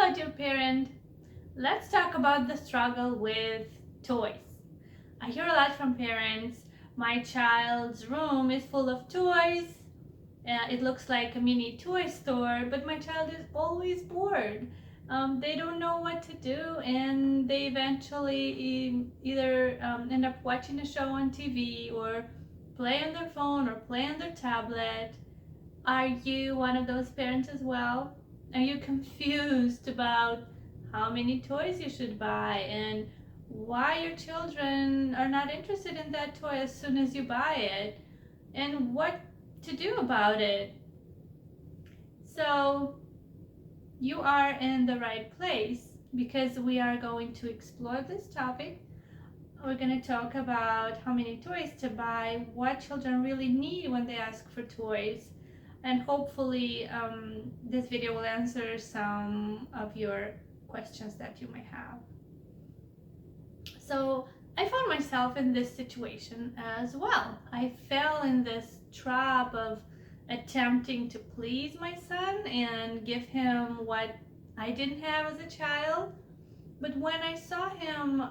Hello, dear parent. Let's talk about the struggle with toys. I hear a lot from parents. My child's room is full of toys. It looks like a mini toy store, but my child is always bored. They don't know what to do, and they eventually either end up watching a show on TV or play on their phone or play on their tablet. Are you one of those parents as well? Are you confused about how many toys you should buy and why your children are not interested in that toy as soon as you buy it and what to do about it? So, you are in the right place because we are going to explore this topic. We're going to talk about how many toys to buy, what children really need when they ask for toys, and hopefully this video will answer some of your questions that you might have. So I found myself in this situation as well. I fell in this trap of attempting to please my son and give him what I didn't have as a child. But when I saw him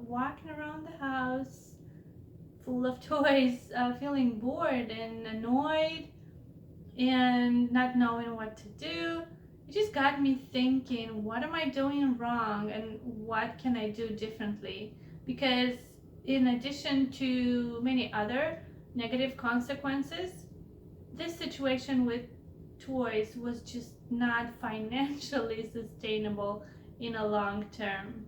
walking around the house full of toys, feeling bored and annoyed and not knowing what to do, it just got me thinking, what am I doing wrong and what can I do differently? Because in addition to many other negative consequences, this situation with toys was just not financially sustainable in a long term.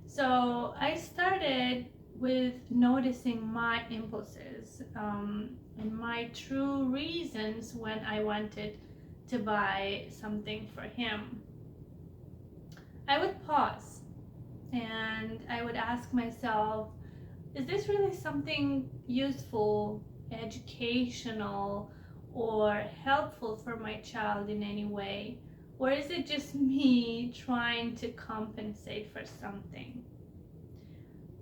So I started with noticing my impulses and my true reasons when I wanted to buy something for him. I would pause and I would ask myself, is this really something useful, educational, or helpful for my child in any way? Or is it just me trying to compensate for something?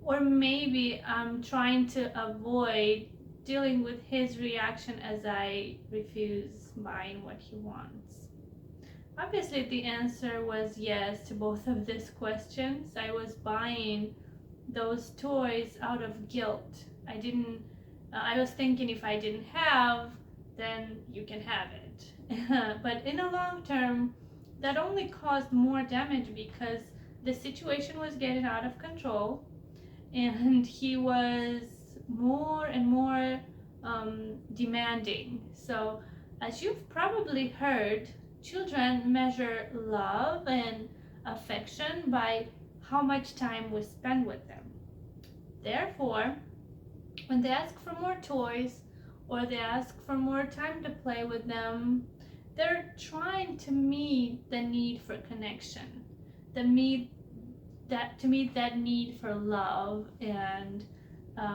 Or maybe I'm trying to avoid dealing with his reaction as I refuse buying what he wants. Obviously, the answer was yes to both of these questions. I was buying those toys out of guilt. I was thinking if I didn't have, then you can have it. But in the long term, that only caused more damage because the situation was getting out of control and he was more and more demanding. So, as you've probably heard, children measure love and affection by how much time we spend with them. Therefore, when they ask for more toys or they ask for more time to play with them, they're trying to meet the need for connection, to meet that need for love and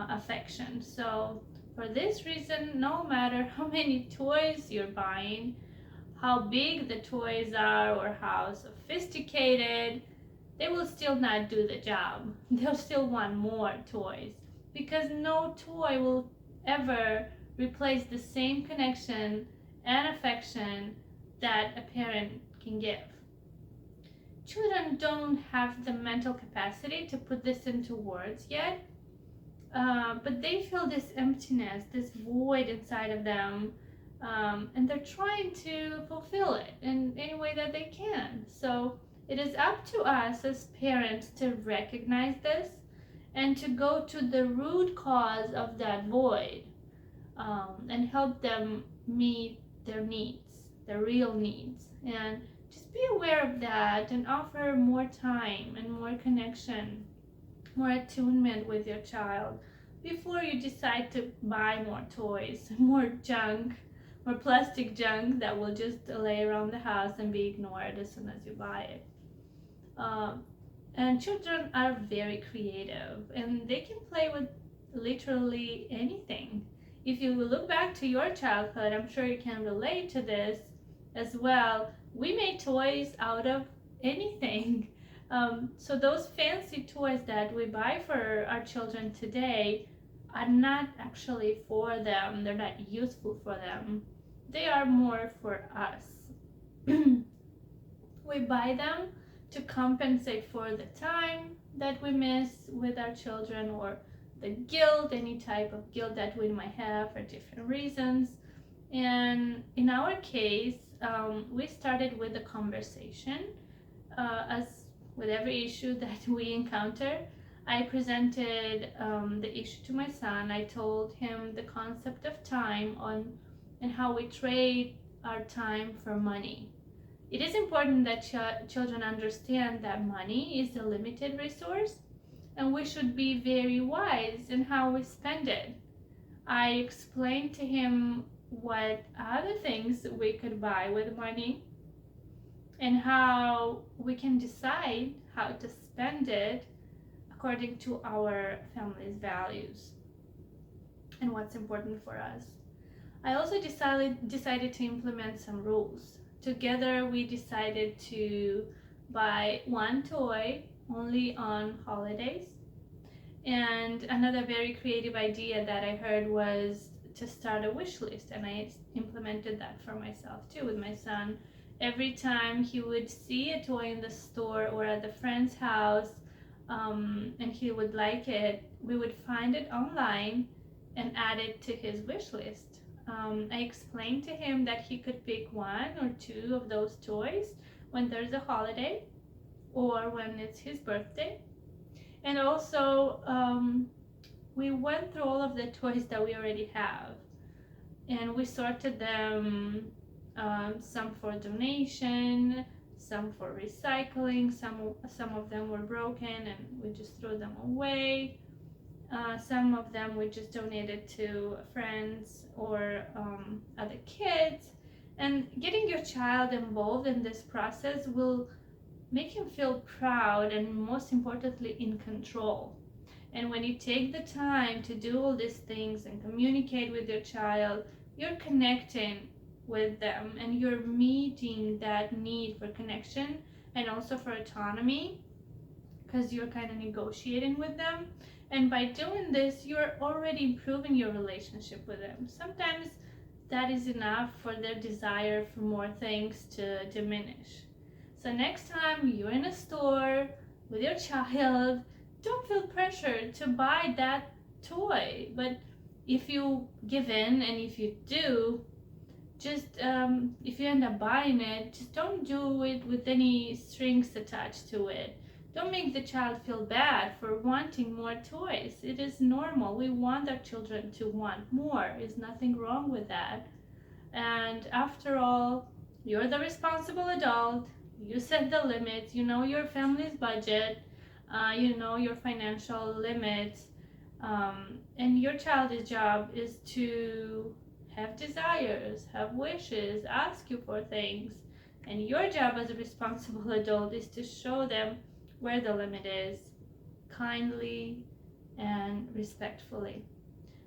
affection. So for this reason, no matter how many toys you're buying, how big the toys are or how sophisticated, they will still not do the job. They'll still want more toys because no toy will ever replace the same connection and affection that a parent can give. Children don't have the mental capacity to put this into words yet, but they feel this emptiness, this void inside of them, and they're trying to fulfill it in any way that they can. So it is up to us as parents to recognize this and to go to the root cause of that void and help them meet their needs, their real needs. And just be aware of that and offer more time and more connection, more attunement with your child before you decide to buy more toys, more junk, more plastic junk that will just lay around the house and be ignored as soon as you buy it. And children are very creative and they can play with literally anything. If you look back to your childhood, I'm sure you can relate to this as well. We made toys out of anything. So those fancy toys that we buy for our children today are not actually for them. They're not useful for them. They are more for us. We buy them to compensate for the time that we miss with our children, or the guilt, any type of guilt that we might have for different reasons. And in our case, we started with a conversation. As with every issue that we encounter, I presented the issue to my son. I told him the concept of time and how we trade our time for money. It is important that children understand that money is a limited resource, and we should be very wise in how we spend it. I explained to him what other things we could buy with money and how we can decide how to spend it according to our family's values and what's important for us. I also decided to implement some rules. Together we decided to buy one toy only on holidays. And another very creative idea that I heard was to start a wish list, and I implemented that for myself too with my son. Every time he would see a toy in the store or at the friend's house, and he would like it, we would find it online and add it to his wish list. I explained to him that he could pick one or two of those toys when there's a holiday or when it's his birthday. And also, we went through all of the toys that we already have, and we sorted them, some for donation, some for recycling, some of them were broken and we just threw them away. Some of them we just donated to friends or other kids. And getting your child involved in this process will make him feel proud and, most importantly, in control. And when you take the time to do all these things and communicate with your child, you're connecting with them and you're meeting that need for connection and also for autonomy, because you're kind of negotiating with them. And by doing this, you're already improving your relationship with them. Sometimes that is enough for their desire for more things to diminish. So next time you're in a store with your child, don't feel pressured to buy that toy. But if you give in, and if you do, just if you end up buying it, just don't do it with any strings attached to it. Don't make the child feel bad for wanting more toys. It is normal. We want our children to want more. There's nothing wrong with that. And after all, you're the responsible adult. You set the limits. You know your family's budget. You know your financial limits. And your child's job is to have desires, have wishes, ask you for things. And your job as a responsible adult is to show them where the limit is, kindly and respectfully.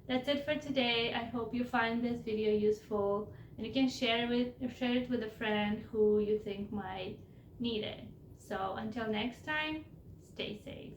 That's it for today. I hope you find this video useful, and you can share it with a friend who you think might need it. So until next time, stay safe.